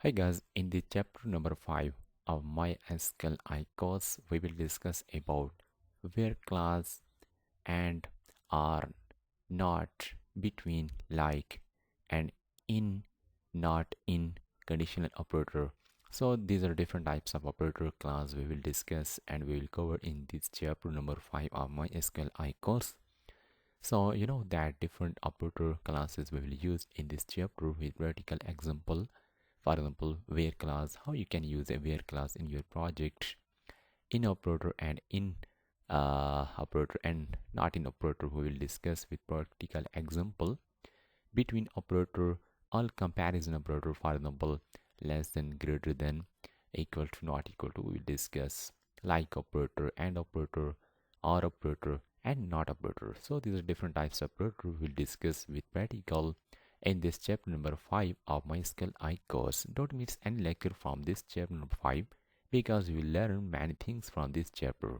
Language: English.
Hi guys, in the chapter number 5 of MySQLi course, we will discuss about where class and are not, between, like, and in, not in conditional operator. So these are different types of operator class we will discuss and we will cover in this chapter number 5 of MySQLi course. So you know that different operator classes we will use in this chapter with practical example. For example, where class, how you can use a where class in your project, in operator and in operator and not in operator we will discuss with practical example. Between operator, all comparison operator, for example, less than, greater than, equal to, not equal to, we will discuss. Like operator, and operator, or operator and not operator. So these are different types of operator we'll discuss with practical in this chapter number 5 of MySQLi course. Don't miss any lecture from this chapter number 5 because you will learn many things from this chapter.